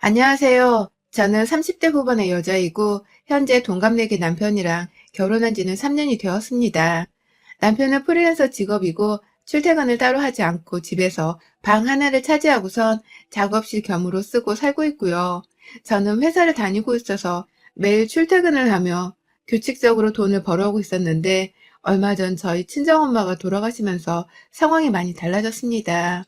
안녕하세요. 저는 30대 후반의 여자이고 현재 동갑내기 남편이랑 결혼한 지는 3년이 되었습니다. 남편은 프리랜서 직업이고 출퇴근을 따로 하지 않고 집에서 방 하나를 차지하고선 작업실 겸으로 쓰고 살고 있고요. 저는 회사를 다니고 있어서 매일 출퇴근을 하며 규칙적으로 돈을 벌어오고 있었는데 얼마 전 저희 친정엄마가 돌아가시면서 상황이 많이 달라졌습니다.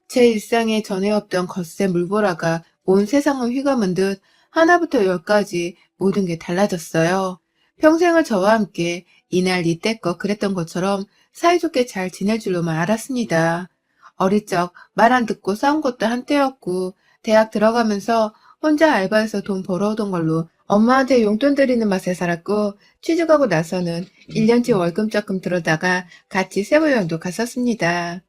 제 일상에 전에 없던 거센 물보라가 온 세상을 휘감은 듯 하나부터 열까지 모든 게 달라졌어요. 평생을 저와 함께 이날 이때껏 그랬던 것처럼 사이좋게 잘 지낼 줄로만 알았습니다. 어릴 적 말 안 듣고 싸운 것도 한때였고 대학 들어가면서 혼자 알바해서 돈 벌어오던 걸로 엄마한테 용돈 드리는 맛에 살았고 취직하고 나서는 1년치 월급 조금 들어다가 같이 세부여행도 갔었습니다.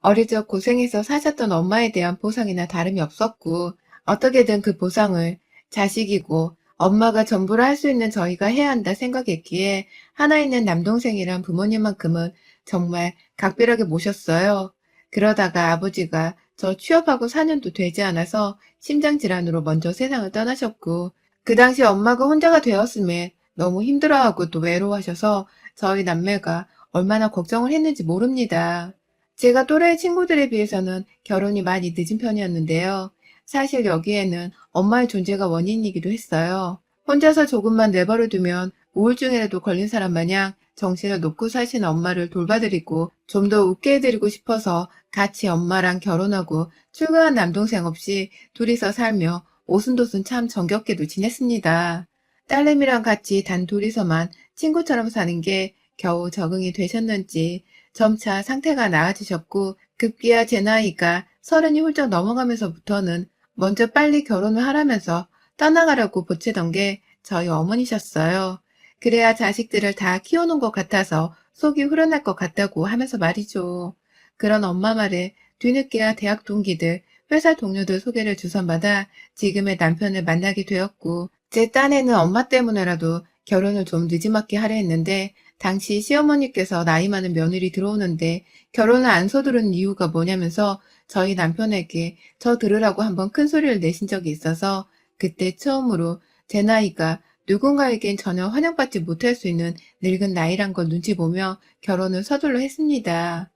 어릴 적 고생해서 사셨던 엄마에 대한 보상이나 다름이 없었고, 어떻게든 그 보상을 자식이고 엄마가 전부를 할 수 있는 저희가 해야 한다 생각했기에 하나 있는 남동생이랑 부모님만큼은 정말 각별하게 모셨어요. 그러다가 아버지가 저 취업하고 4년도 되지 않아서 심장질환으로 먼저 세상을 떠나셨고, 그 당시 엄마가 혼자가 되었음에 너무 힘들어하고 또 외로워하셔서 저희 남매가 얼마나 걱정을 했는지 모릅니다. 제가 또래 친구들에 비해서는 결혼이 많이 늦은 편이었는데요. 사실 여기에는 엄마의 존재가 원인이기도 했어요. 혼자서 조금만 내버려 두면 우울증이라도 걸린 사람 마냥 정신을 놓고 사시는 엄마를 돌봐드리고 좀 더 웃게 해드리고 싶어서 같이 엄마랑 결혼하고 출가한 남동생 없이 둘이서 살며 오순도순 참 정겹게도 지냈습니다. 딸내미랑 같이 단 둘이서만 친구처럼 사는 게 겨우 적응이 되셨는지 점차 상태가 나아지셨고 급기야 제 나이가 30이 훌쩍 넘어가면서부터는 먼저 빨리 결혼을 하라면서 떠나가라고 보채던 게 저희 어머니셨어요. 그래야 자식들을 다 키워놓은 것 같아서 속이 후련할 것 같다고 하면서 말이죠. 그런 엄마 말에 뒤늦게야 대학 동기들, 회사 동료들 소개를 주선받아 지금의 남편을 만나게 되었고 제 딴에는 엄마 때문에라도 결혼을 좀 늦지막히 하려 했는데 당시 시어머니께서 나이 많은 며느리 들어오는데 결혼을 안 서두르는 이유가 뭐냐면서 저희 남편에게 저 들으라고 한번 큰 소리를 내신 적이 있어서 그때 처음으로 제 나이가 누군가에겐 전혀 환영받지 못할 수 있는 늙은 나이란 걸 눈치 보며 결혼을 서둘러 했습니다.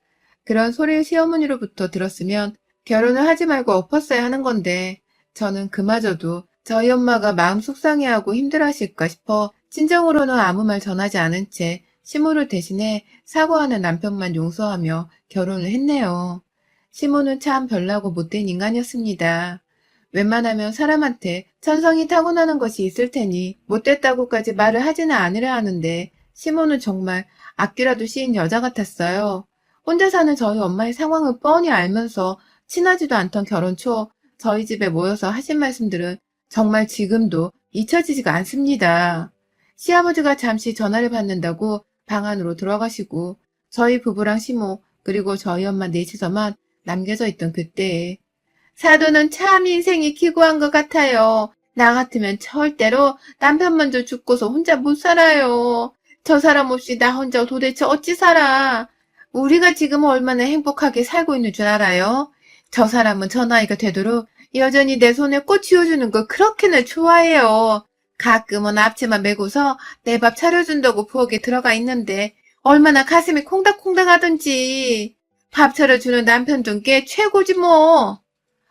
그런 소리를 시어머니로부터 들었으면 결혼을 하지 말고 엎었어야 하는 건데 저는 그마저도 저희 엄마가 마음 속상해하고 힘들어하실까 싶어 친정으로는 아무 말 전하지 않은 채 시모를 대신해 사과하는 남편만 용서하며 결혼을 했네요. 시모는 참 별나고 못된 인간이었습니다. 웬만하면 사람한테 천성이 타고나는 것이 있을 테니 못됐다고까지 말을 하지는 않으려 하는데 시모는 정말 앞뒤라도 씌인 여자 같았어요. 혼자 사는 저희 엄마의 상황을 뻔히 알면서 친하지도 않던 결혼 초 저희 집에 모여서 하신 말씀들은 정말 지금도 잊혀지지가 않습니다. 시아버지가 잠시 전화를 받는다고 방 안으로 들어가시고 저희 부부랑 시모 그리고 저희 엄마 넷이서만 남겨져 있던 그때에 사돈은 참 인생이 기구한 것 같아요. 나 같으면 절대로 남편 먼저 죽고서 혼자 못 살아요. 저 사람 없이 나 혼자 도대체 어찌 살아. 우리가 지금 얼마나 행복하게 살고 있는 줄 알아요? 저 사람은 저 나이가 되도록 여전히 내 손에 꽃 쥐어주는 걸 그렇게나 좋아해요. 가끔은 앞치마 메고서 내 밥 차려준다고 부엌에 들어가 있는데 얼마나 가슴이 콩닥콩닥 하던지. 밥 차려주는 남편 둔 게 최고지 뭐.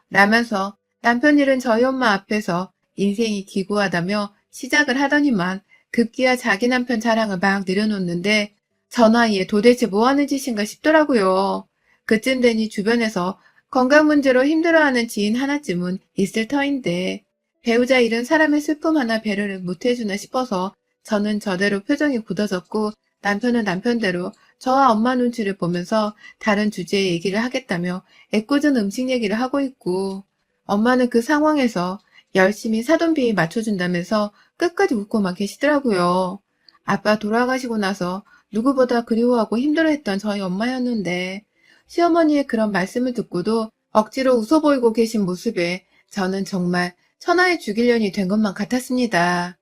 라면서 남편 일은 저희 엄마 앞에서 인생이 기구하다며 시작을 하더니만 급기야 자기 남편 자랑을 막 내려놓는데 저 나이에 도대체 뭐하는 짓인가 싶더라고요. 그쯤 되니 주변에서 건강 문제로 힘들어하는 지인 하나쯤은 있을 터인데 배우자 잃은 사람의 슬픔 하나 배려를 못해주나 싶어서 저는 저대로 표정이 굳어졌고 남편은 남편대로 저와 엄마 눈치를 보면서 다른 주제의 얘기를 하겠다며 애꿎은 음식 얘기를 하고 있고 엄마는 그 상황에서 열심히 사돈비에 맞춰준다면서 끝까지 웃고만 계시더라고요. 아빠 돌아가시고 나서 누구보다 그리워하고 힘들어했던 저희 엄마였는데 시어머니의 그런 말씀을 듣고도 억지로 웃어 보이고 계신 모습에 저는 정말 천하의 죽일년이 된 것만 같았습니다.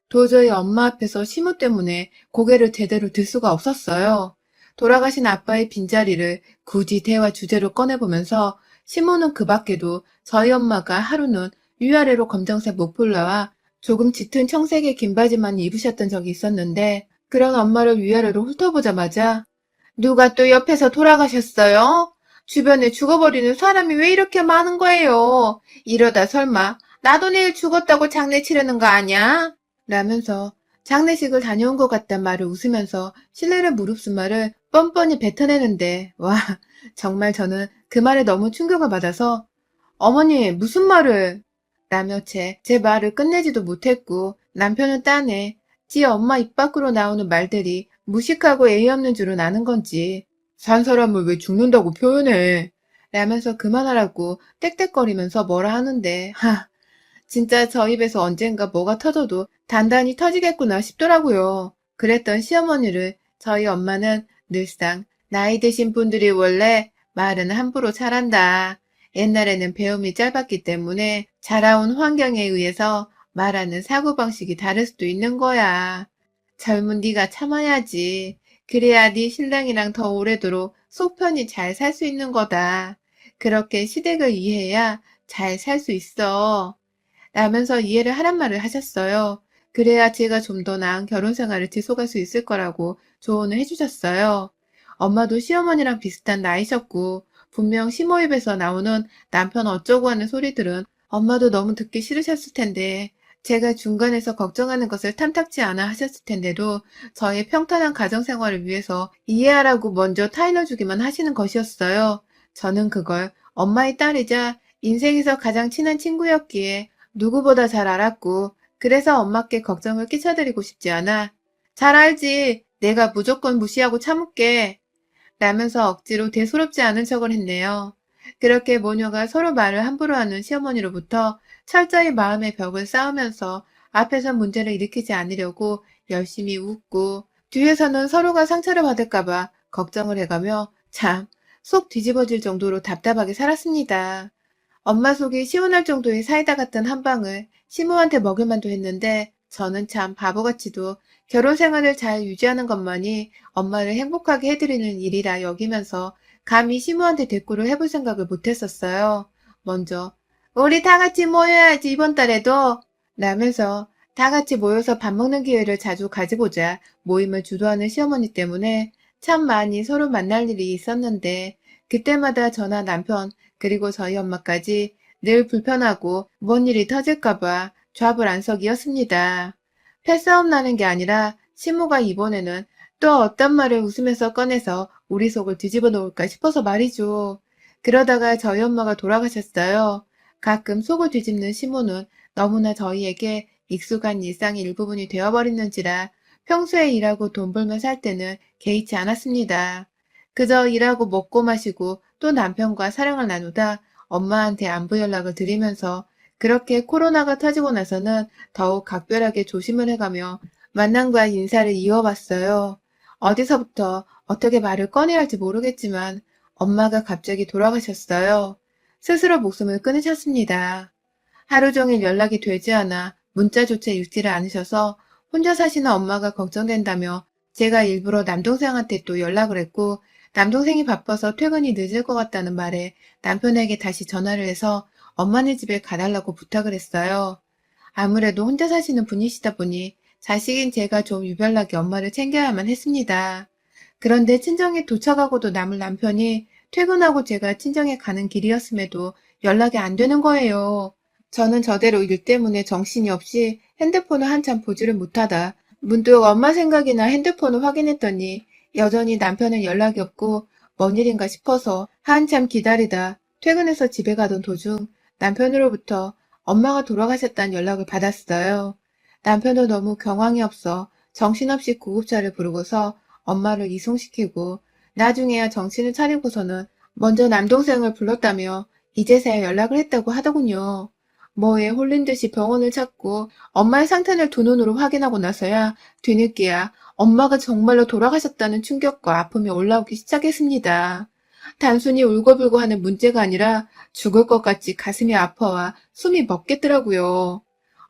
도저히 엄마 앞에서 시모 때문에 고개를 제대로 들 수가 없었어요. 돌아가신 아빠의 빈자리를 굳이 대화 주제로 꺼내보면서 시모는 그 밖에도 저희 엄마가 하루는 위아래로 검정색 목폴라와 조금 짙은 청색의 긴 바지만 입으셨던 적이 있었는데 그런 엄마를 위아래로 훑어보자마자 누가 또 옆에서 돌아가셨어요? 주변에 죽어버리는 사람이 왜 이렇게 많은 거예요? 이러다 설마 나도 내일 죽었다고 장례 치르는 거 아니야? 라면서 장례식을 다녀온 것 같단 말을 웃으면서 신뢰를 무릅쓴 말을 뻔뻔히 뱉어내는데 와 정말 저는 그 말에 너무 충격을 받아서 어머니 무슨 말을 라며 제 말을 끝내지도 못했고 남편은 딴에 지 엄마 입 밖으로 나오는 말들이 무식하고 예의 없는 줄은 아는 건지 산 사람을 왜 죽는다고 표현해 라면서 그만하라고 떽떽거리면서 뭐라 하는데 진짜 저 입에서 언젠가 뭐가 터져도 단단히 터지겠구나 싶더라고요. 그랬던 시어머니를 저희 엄마는 늘상 나이 드신 분들이 원래 말은 함부로 잘한다. 옛날에는 배움이 짧았기 때문에 자라온 환경에 의해서 말하는 사고방식이 다를 수도 있는 거야. 젊은 네가 참아야지. 그래야 네 신랑이랑 더 오래도록 속 편히 잘 살 수 있는 거다. 그렇게 시댁을 이해해야 잘 살 수 있어. 라면서 이해를 하란 말을 하셨어요. 그래야 제가 좀 더 나은 결혼 생활을 지속할 수 있을 거라고 조언을 해주셨어요. 엄마도 시어머니랑 비슷한 나이셨고 분명 시모 입에서 나오는 남편 어쩌고 하는 소리들은 엄마도 너무 듣기 싫으셨을 텐데 제가 중간에서 걱정하는 것을 탐탁지 않아 하셨을 텐데도 저의 평탄한 가정생활을 위해서 이해하라고 먼저 타일러주기만 하시는 것이었어요. 저는 그걸 엄마의 딸이자 인생에서 가장 친한 친구였기에 누구보다 잘 알았고 그래서 엄마께 걱정을 끼쳐드리고 싶지 않아. 잘 알지. 내가 무조건 무시하고 참을게. 라면서 억지로 대수롭지 않은 척을 했네요. 그렇게 모녀가 서로 말을 함부로 하는 시어머니로부터 철저히 마음의 벽을 쌓으면서 앞에서 문제를 일으키지 않으려고 열심히 웃고 뒤에서는 서로가 상처를 받을까봐 걱정을 해가며 참 속 뒤집어질 정도로 답답하게 살았습니다. 엄마 속이 시원할 정도의 사이다 같은 한 방을 시모한테 먹을 만도 했는데 저는 참 바보같이도 결혼 생활을 잘 유지하는 것만이 엄마를 행복하게 해드리는 일이라 여기면서 감히 시모한테 대꾸를 해볼 생각을 못했었어요. 먼저 우리 다 같이 모여야지 이번 달에도 라면서 다 같이 모여서 밥 먹는 기회를 자주 가지고자 모임을 주도하는 시어머니 때문에 참 많이 서로 만날 일이 있었는데 그때마다 저나 남편 그리고 저희 엄마까지 늘 불편하고 뭔 일이 터질까봐 좌불안석이었습니다. 패싸움 나는 게 아니라 시모가 이번에는 또 어떤 말을 웃으면서 꺼내서 우리 속을 뒤집어 놓을까 싶어서 말이죠. 그러다가 저희 엄마가 돌아가셨어요. 가끔 속을 뒤집는 시모는 너무나 저희에게 익숙한 일상의 일부분이 되어버리는지라 평소에 일하고 돈 벌며 살 때는 개의치 않았습니다. 그저 일하고 먹고 마시고 또 남편과 사랑을 나누다 엄마한테 안부 연락을 드리면서 그렇게 코로나가 터지고 나서는 더욱 각별하게 조심을 해가며 만남과 인사를 이어봤어요. 어디서부터 어떻게 말을 꺼내야 할지 모르겠지만 엄마가 갑자기 돌아가셨어요. 스스로 목숨을 끊으셨습니다. 하루 종일 연락이 되지 않아 문자조차 읽지를 않으셔서 혼자 사시는 엄마가 걱정된다며 제가 일부러 남동생한테 또 연락을 했고 남동생이 바빠서 퇴근이 늦을 것 같다는 말에 남편에게 다시 전화를 해서 엄마네 집에 가달라고 부탁을 했어요. 아무래도 혼자 사시는 분이시다 보니 자식인 제가 좀 유별나게 엄마를 챙겨야만 했습니다. 그런데 친정에 도착하고도 남을 남편이 퇴근하고 제가 친정에 가는 길이었음에도 연락이 안 되는 거예요. 저는 저대로 일 때문에 정신이 없이 핸드폰을 한참 보지를 못하다 문득 엄마 생각이나 핸드폰을 확인했더니 여전히 남편은 연락이 없고 뭔 일인가 싶어서 한참 기다리다 퇴근해서 집에 가던 도중 남편으로부터 엄마가 돌아가셨다는 연락을 받았어요. 남편은 너무 경황이 없어 정신없이 구급차를 부르고서 엄마를 이송시키고 나중에야 정신을 차리고서는 먼저 남동생을 불렀다며 이제서야 연락을 했다고 하더군요. 뭐에 홀린 듯이 병원을 찾고 엄마의 상태를 두 눈으로 확인하고 나서야 뒤늦게야 엄마가 정말로 돌아가셨다는 충격과 아픔이 올라오기 시작했습니다. 단순히 울고불고 하는 문제가 아니라 죽을 것 같이 가슴이 아파와 숨이 멎겠더라고요.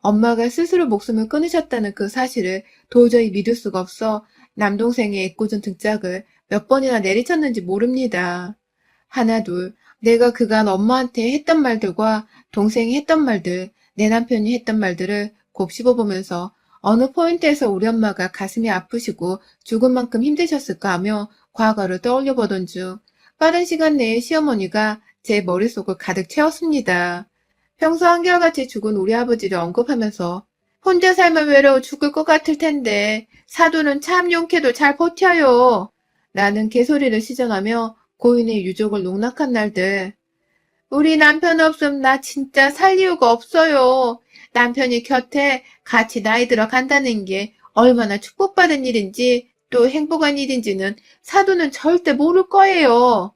엄마가 스스로 목숨을 끊으셨다는 그 사실을 도저히 믿을 수가 없어 남동생의 애꿎은 등짝을 몇 번이나 내리쳤는지 모릅니다. 하나 둘 내가 그간 엄마한테 했던 말들과 동생이 했던 말들, 내 남편이 했던 말들을 곱씹어보면서 어느 포인트에서 우리 엄마가 가슴이 아프시고 죽을 만큼 힘드셨을까 하며 과거를 떠올려보던 중 빠른 시간 내에 시어머니가 제 머릿속을 가득 채웠습니다. 평소 한결같이 죽은 우리 아버지를 언급하면서 혼자 살면 외로워 죽을 것 같을 텐데 사돈은 참 용케도 잘 버텨요. 라는 개소리를 시전하며 고인의 유족을 농락한 날들. 우리 남편 없음 나 진짜 살 이유가 없어요. 남편이 곁에 같이 나이 들어 간다는 게 얼마나 축복받은 일인지 또 행복한 일인지는 사돈은 절대 모를 거예요.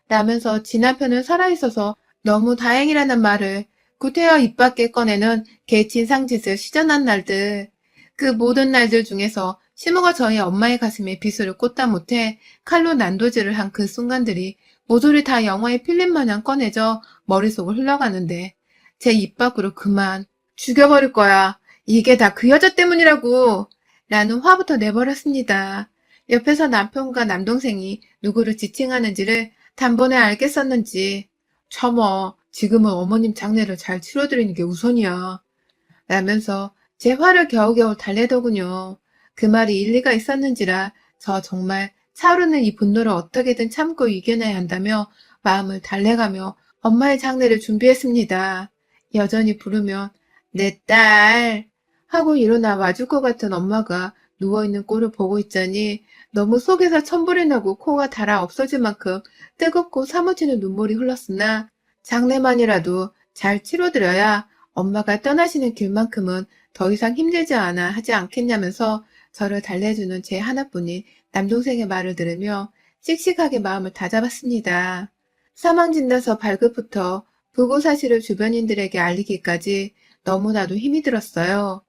라면서 지 남편은 살아있어서 너무 다행이라는 말을 구태여 입 밖에 꺼내는 개친상짓을 시전한 날들. 그 모든 날들 중에서 시모가 저희 엄마의 가슴에 비수를 꽂다 못해 칼로 난도질을 한 그 순간들이 모조리 다 영화의 필름 마냥 꺼내져 머릿속을 흘러가는데 제 입 밖으로 그만 죽여버릴 거야. 이게 다 그 여자 때문이라고. 라는 화부터 내버렸습니다. 옆에서 남편과 남동생이 누구를 지칭하는지를 단번에 알겠었는지 참어 지금은 어머님 장례를 잘 치러드리는 게 우선이야. 라면서 제 화를 겨우겨우 달래더군요. 그 말이 일리가 있었는지라 저 정말 차오르는 이 분노를 어떻게든 참고 이겨내야 한다며 마음을 달래가며 엄마의 장례를 준비했습니다. 여전히 부르면 내 딸 하고 일어나 와줄 것 같은 엄마가 누워있는 꼴을 보고 있자니 너무 속에서 천불이 나고 코가 달아 없어질 만큼 뜨겁고 사무치는 눈물이 흘렀으나 장래만이라도 잘 치러드려야 엄마가 떠나시는 길만큼은 더 이상 힘들지 않아 하지 않겠냐면서 저를 달래주는 제 하나뿐인 남동생의 말을 들으며 씩씩하게 마음을 다잡았습니다. 사망진단서 발급부터 부고 사실을 주변인들에게 알리기까지 너무나도 힘이 들었어요.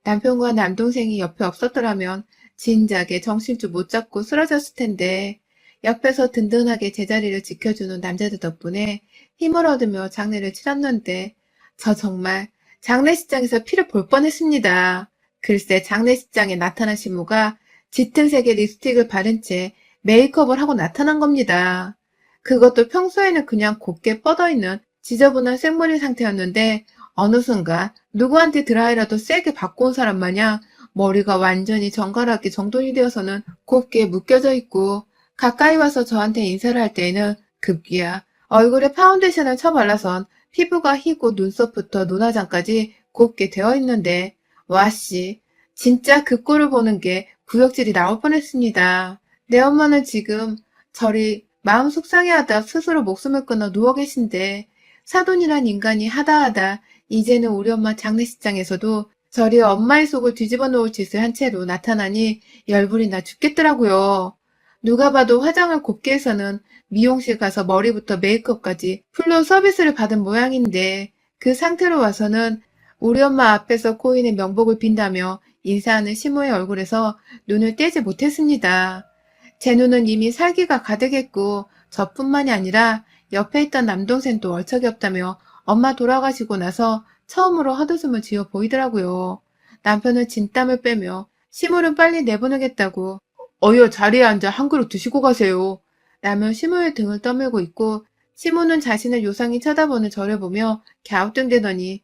남편과 남동생이 옆에 없었더라면 진작에 정신줄 못 잡고 쓰러졌을 텐데 옆에서 든든하게 제자리를 지켜주는 남자들 덕분에 힘을 얻으며 장례를 치렀는데 저 정말 장례식장에서 피를 볼 뻔했습니다. 글쎄 장례식장에 나타난 신부가 짙은 색의 립스틱을 바른 채 메이크업을 하고 나타난 겁니다. 그것도 평소에는 그냥 곱게 뻗어있는 지저분한 생머리 상태였는데 어느 순간 누구한테 드라이라도 세게 받고 온 사람 마냥 머리가 완전히 정갈하게 정돈이 되어서는 곱게 묶여져 있고 가까이 와서 저한테 인사를 할 때에는 급기야 얼굴에 파운데이션을 쳐발라선 피부가 희고 눈썹부터 눈화장까지 곱게 되어 있는데 와씨 진짜 그 꼴을 보는 게 구역질이 나올 뻔했습니다. 내 엄마는 지금 저리 마음 속상해하다 스스로 목숨을 끊어 누워 계신데 사돈이란 인간이 하다하다 이제는 우리 엄마 장례식장에서도 저리 엄마의 속을 뒤집어 놓을 짓을 한 채로 나타나니 열불이 나 죽겠더라고요. 누가 봐도 화장을 곱게 해서는 미용실 가서 머리부터 메이크업까지 풀로 서비스를 받은 모양인데 그 상태로 와서는 우리 엄마 앞에서 코인의 명복을 빈다며 인사하는 시모의 얼굴에서 눈을 떼지 못했습니다. 제 눈은 이미 살기가 가득했고 저뿐만이 아니라 옆에 있던 남동생도 얼척이 없다며 엄마 돌아가시고 나서 처음으로 헛웃음을 지어 보이더라고요. 남편은 진땀을 빼며 시모는 빨리 내보내겠다고 어여 자리에 앉아 한 그릇 드시고 가세요. 라며 시모의 등을 떠밀고 있고 시모는 자신을 요상히 쳐다보는 저를 보며 갸우뚱대더니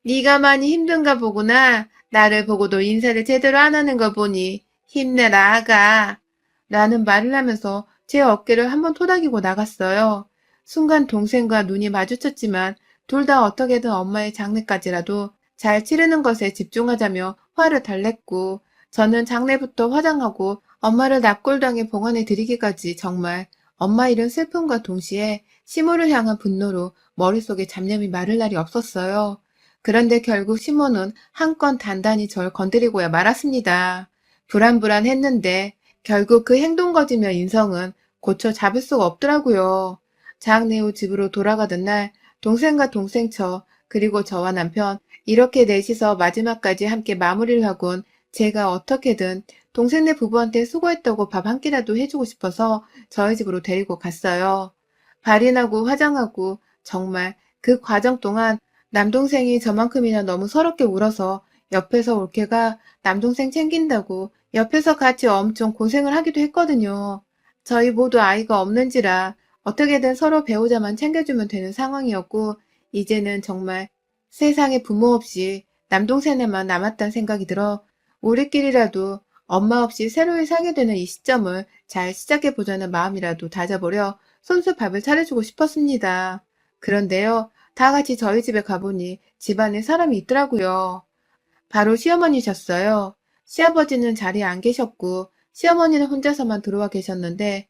네가 많이 힘든가 보구나. 나를 보고도 인사를 제대로 안 하는 거 보니 힘내라 아가. 라는 말을 하면서 제 어깨를 한번 토닥이고 나갔어요. 순간 동생과 눈이 마주쳤지만 둘 다 어떻게든 엄마의 장례까지라도 잘 치르는 것에 집중하자며 화를 달랬고 저는 장례부터 화장하고 엄마를 납골당에 봉안해 드리기까지 정말 엄마 잃은 슬픔과 동시에 시모를 향한 분노로 머릿속에 잡념이 마를 날이 없었어요. 그런데 결국 시모는 한 건 단단히 절 건드리고야 말았습니다. 불안불안했는데 결국 그 행동 거지며 인성은 고쳐 잡을 수가 없더라고요. 장례 후 집으로 돌아가던 날 동생과 동생처 그리고 저와 남편 이렇게 넷이서 마지막까지 함께 마무리를 하곤 제가 어떻게든 동생네 부부한테 수고했다고 밥 한 끼라도 해주고 싶어서 저희 집으로 데리고 갔어요. 발인하고 화장하고 정말 그 과정 동안 남동생이 저만큼이나 너무 서럽게 울어서 옆에서 올케가 남동생 챙긴다고 옆에서 같이 엄청 고생을 하기도 했거든요. 저희 모두 아이가 없는지라 어떻게든 서로 배우자만 챙겨주면 되는 상황이었고, 이제는 정말 세상에 부모 없이 남동생에만 남았다는 생각이 들어 우리끼리라도 엄마 없이 새로이 살게 되는 이 시점을 잘 시작해보자는 마음이라도 다져보려 손수 밥을 차려주고 싶었습니다. 그런데요, 다 같이 저희 집에 가보니 집안에 사람이 있더라고요. 바로 시어머니셨어요. 시아버지는 자리에 안 계셨고 시어머니는 혼자서만 들어와 계셨는데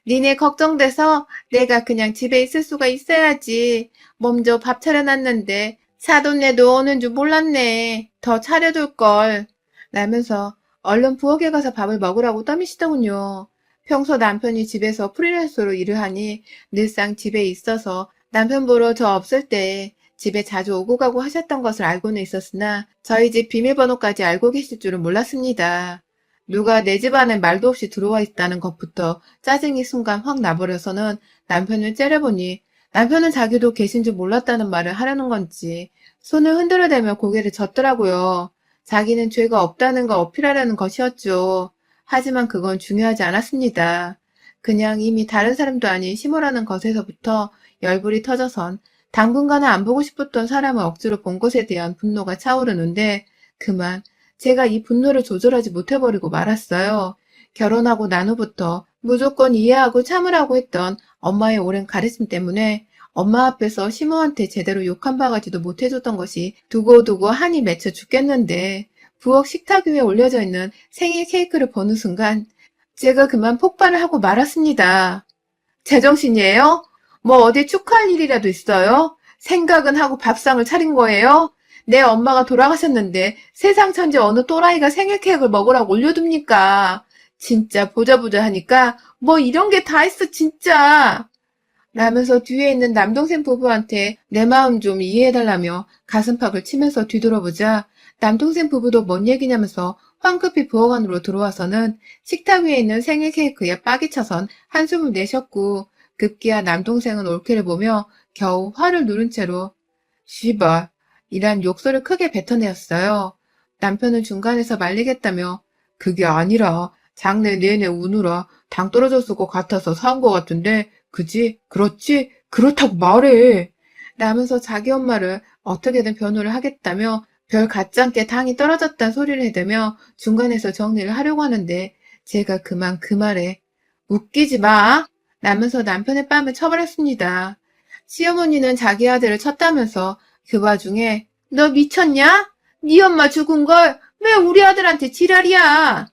니네 걱정돼서 내가 그냥 집에 있을 수가 있어야지. 먼저 밥 차려놨는데 사돈네도 오는 줄 몰랐네. 더 차려둘걸. 라면서 얼른 부엌에 가서 밥을 먹으라고 떠미시더군요. 평소 남편이 집에서 프리랜서로 일을 하니 늘상 집에 있어서 남편 보러 저 없을 때 집에 자주 오고 가고 하셨던 것을 알고는 있었으나 저희 집 비밀번호까지 알고 계실 줄은 몰랐습니다. 누가 내 집 안에 말도 없이 들어와 있다는 것부터 짜증이 순간 확 나버려서는 남편을 째려보니 남편은 자기도 계신 줄 몰랐다는 말을 하려는 건지 손을 흔들어대며 고개를 젓더라고요. 자기는 죄가 없다는 걸 어필하려는 것이었죠. 하지만 그건 중요하지 않았습니다. 그냥 이미 다른 사람도 아닌 시모라는 것에서부터 열불이 터져선 당분간은 안 보고 싶었던 사람을 억지로 본 것에 대한 분노가 차오르는데 그만 제가 이 분노를 조절하지 못해버리고 말았어요. 결혼하고 난 후부터 무조건 이해하고 참으라고 했던 엄마의 오랜 가르침 때문에 엄마 앞에서 시모한테 제대로 욕 한 바가지도 못해줬던 것이 두고두고 한이 맺혀 죽겠는데 부엌 식탁 위에 올려져 있는 생일 케이크를 보는 순간 제가 그만 폭발을 하고 말았습니다. 제정신이에요? 뭐 어디 축하할 일이라도 있어요? 생각은 하고 밥상을 차린 거예요? 내 엄마가 돌아가셨는데 세상 천지 어느 또라이가 생일 케이크를 먹으라고 올려둡니까? 진짜 보자 하니까 뭐 이런 게 다 있어 진짜. 라면서 뒤에 있는 남동생 부부한테 내 마음 좀 이해해달라며 가슴팍을 치면서 뒤돌아보자 남동생 부부도 뭔 얘기냐면서 황급히 부엌 안으로 들어와서는 식탁 위에 있는 생일 케이크에 빡이 쳐선 한숨을 내셨고 급기야 남동생은 올케를 보며 겨우 화를 누른 채로 씨발 이란 욕설을 크게 뱉어내었어요. 남편은 중간에서 말리겠다며 그게 아니라 장래 내내 우느라 당 떨어졌을 것 같아서 사온 것 같은데 그지? 그렇지? 그렇다고 말해. 라면서 자기 엄마를 어떻게든 변호를 하겠다며 별 가짜게 당이 떨어졌다는 소리를 해대며 중간에서 정리를 하려고 하는데 제가 그만 그 말에 웃기지 마! 라면서 남편의 뺨을 쳐버렸습니다. 시어머니는 자기 아들을 쳤다면서 그 와중에 너 미쳤냐? 네 엄마 죽은 걸 왜 우리 아들한테 지랄이야?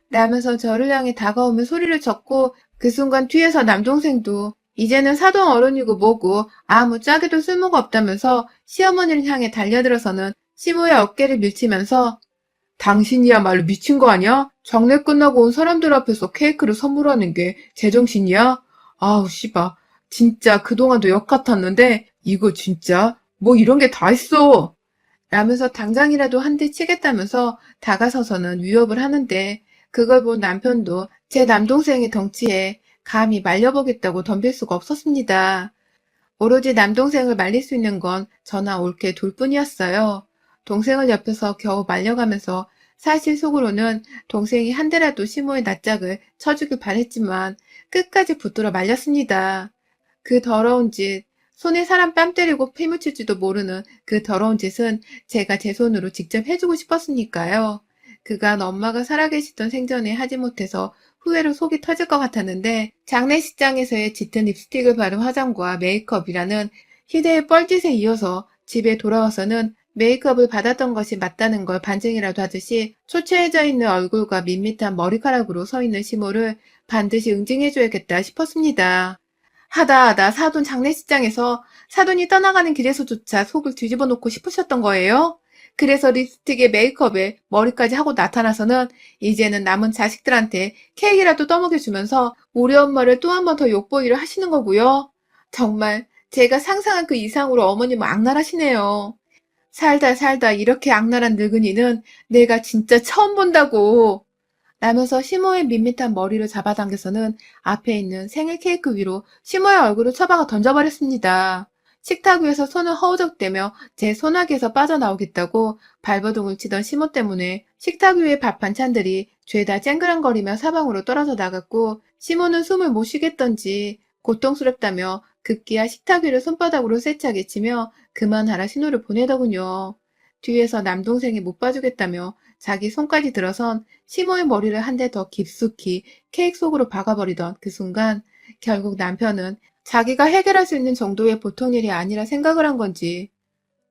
라면서 저를 향해 다가오며 소리를 쳤고 그 순간 뒤에서 남동생도 이제는 사돈 어른이고 뭐고 아무 짝에도 쓸모가 없다면서 시어머니를 향해 달려들어서는 시모의 어깨를 밀치면서 당신이야말로 미친 거 아니야? 장례 끝나고 온 사람들 앞에서 케이크를 선물하는 게 제정신이야? 아우 씨바 진짜 그동안도 역 같았는데 이거 진짜 뭐 이런 게 다 있어 라면서 당장이라도 한 대 치겠다면서 다가서서는 위협을 하는데 그걸 본 남편도 제 남동생의 덩치에 감히 말려보겠다고 덤빌 수가 없었습니다. 오로지 남동생을 말릴 수 있는 건 저나 올케 둘뿐이었어요. 동생을 옆에서 겨우 말려가면서 사실 속으로는 동생이 한 대라도 시모의 낯짝을 쳐주길 바랬지만 끝까지 붙들어 말렸습니다. 그 더러운 짓, 손에 사람 뺨 때리고 피 묻힐지도 모르는 그 더러운 짓은 제가 제 손으로 직접 해주고 싶었으니까요. 그간 엄마가 살아계시던 생전에 하지 못해서 후회로 속이 터질 것 같았는데 장례식장에서의 짙은 립스틱을 바른 화장과 메이크업이라는 희대의 뻘짓에 이어서 집에 돌아와서는 메이크업을 받았던 것이 맞다는 걸 반증이라도 하듯이 초췌해져 있는 얼굴과 밋밋한 머리카락으로 서 있는 시모를 반드시 응징해줘야겠다 싶었습니다. 하다 사돈 장례식장에서 사돈이 떠나가는 길에서조차 속을 뒤집어 놓고 싶으셨던 거예요? 그래서 립스틱에 메이크업에 머리까지 하고 나타나서는 이제는 남은 자식들한테 케이크라도 떠먹여주면서 우리 엄마를 또 한 번 더 욕보이를 하시는 거고요. 정말 제가 상상한 그 이상으로 어머님은 악랄하시네요. 살다 이렇게 악랄한 늙은이는 내가 진짜 처음 본다고. 라면서 시모의 밋밋한 머리를 잡아당겨서는 앞에 있는 생일 케이크 위로 시모의 얼굴을 처박아 던져버렸습니다. 식탁 위에서 손을 허우적대며 제 소나기에서 빠져나오겠다고 발버둥을 치던 시모 때문에 식탁 위의 밥 반찬들이 죄다 쨍그랑거리며 사방으로 떨어져 나갔고 시모는 숨을 못 쉬겠던지 고통스럽다며 급기야 식탁 위를 손바닥으로 세차게 치며 그만하라 신호를 보내더군요. 뒤에서 남동생이 못 봐주겠다며 자기 손까지 들어선 시모의 머리를 한 대 더 깊숙이 케이크 속으로 박아버리던 그 순간 결국 남편은 자기가 해결할 수 있는 정도의 보통 일이 아니라 생각을 한 건지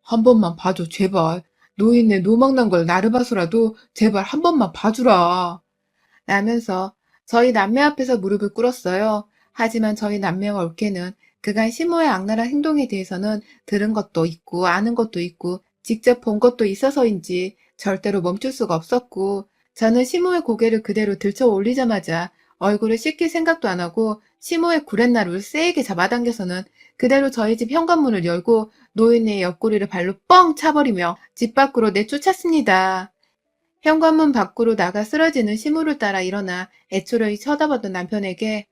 한 번만 봐줘 제발. 노인네 노망난 걸 나를 봐서라도 제발 한 번만 봐주라. 라면서 저희 남매 앞에서 무릎을 꿇었어요. 하지만 저희 남매와 올케는 그간 시모의 악랄한 행동에 대해서는 들은 것도 있고 아는 것도 있고 직접 본 것도 있어서인지 절대로 멈출 수가 없었고 저는 시모의 고개를 그대로 들쳐 올리자마자 얼굴을 씻길 생각도 안 하고 시모의 구렛나루를 세게 잡아당겨서는 그대로 저희 집 현관문을 열고 노인네의 옆구리를 발로 뻥 차버리며 집 밖으로 내쫓았습니다. 현관문 밖으로 나가 쓰러지는 시무를 따라 일어나 애초로이 쳐다보던 남편에게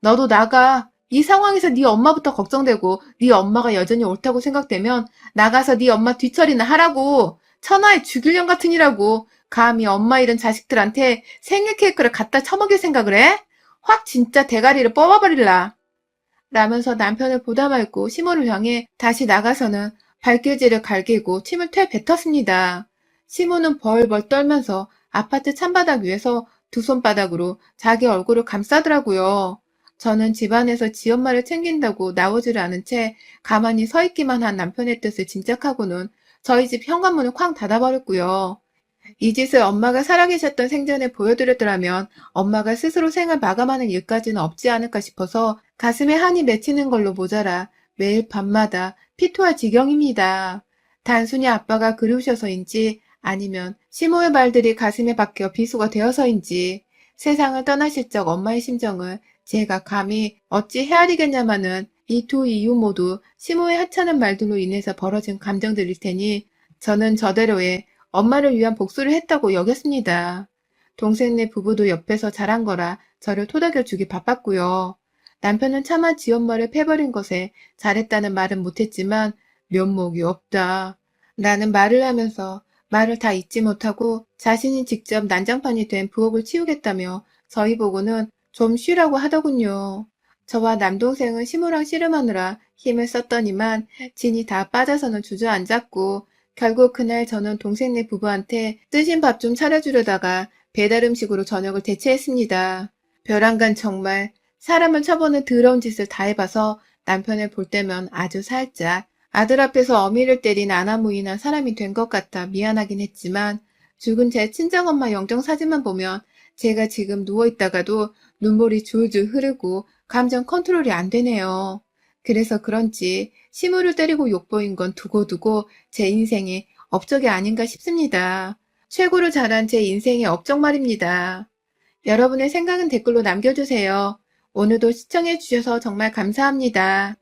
너도 나가. 이 상황에서 네 엄마부터 걱정되고 네 엄마가 여전히 옳다고 생각되면 나가서 네 엄마 뒤처리나 하라고. 천하의 죽일년 같으니라고. 감히 엄마 잃은 자식들한테 생일 케이크를 갖다 처먹일 생각을 해? 확 진짜 대가리를 뽑아버릴라. 라면서 남편을 보다 말고 시모를 향해 다시 나가서는 발길질을 갈기고 침을 퇴 뱉었습니다. 시모는 벌벌 떨면서 아파트 찬바닥 위에서 두 손바닥으로 자기 얼굴을 감싸더라고요. 저는 집안에서 지엄마를 챙긴다고 나오지를 않은 채 가만히 서 있기만 한 남편의 뜻을 짐작하고는 저희 집 현관문을 쾅 닫아버렸고요. 이 짓을 엄마가 살아계셨던 생전에 보여드렸더라면 엄마가 스스로 생을 마감하는 일까지는 없지 않을까 싶어서 가슴에 한이 맺히는 걸로 모자라 매일 밤마다 피토할 지경입니다. 단순히 아빠가 그리우셔서인지 아니면 시모의 말들이 가슴에 박혀 비수가 되어서인지 세상을 떠나실 적 엄마의 심정을 제가 감히 어찌 헤아리겠냐마는 이 두 이유 모두 시모의 하찮은 말들로 인해서 벌어진 감정들일 테니 저는 저대로의 엄마를 위한 복수를 했다고 여겼습니다. 동생네 부부도 옆에서 잘한 거라 저를 토닥여주기 바빴고요. 남편은 차마 지 엄마를 패버린 것에 잘했다는 말은 못했지만 면목이 없다. 라는 말을 하면서 말을 다 잊지 못하고 자신이 직접 난장판이 된 부엌을 치우겠다며 저희 보고는 좀 쉬라고 하더군요. 저와 남동생은 시무랑 씨름하느라 힘을 썼더니만 진이 다 빠져서는 주저앉았고 결국 그날 저는 동생네 부부한테 뜨신 밥 좀 차려주려다가 배달 음식으로 저녁을 대체했습니다. 벼랑간 정말 사람을 쳐보는 더러운 짓을 다 해봐서 남편을 볼 때면 아주 살짝 아들 앞에서 어미를 때린 아나무인한 사람이 된 것 같아 미안하긴 했지만 죽은 제 친정엄마 영정사진만 보면 제가 지금 누워있다가도 눈물이 줄줄 흐르고 감정 컨트롤이 안 되네요. 그래서 그런지 시무를 때리고 욕보인 건 두고두고 제 인생의 업적이 아닌가 싶습니다. 최고로 잘한 제 인생의 업적 말입니다. 여러분의 생각은 댓글로 남겨주세요. 오늘도 시청해주셔서 정말 감사합니다.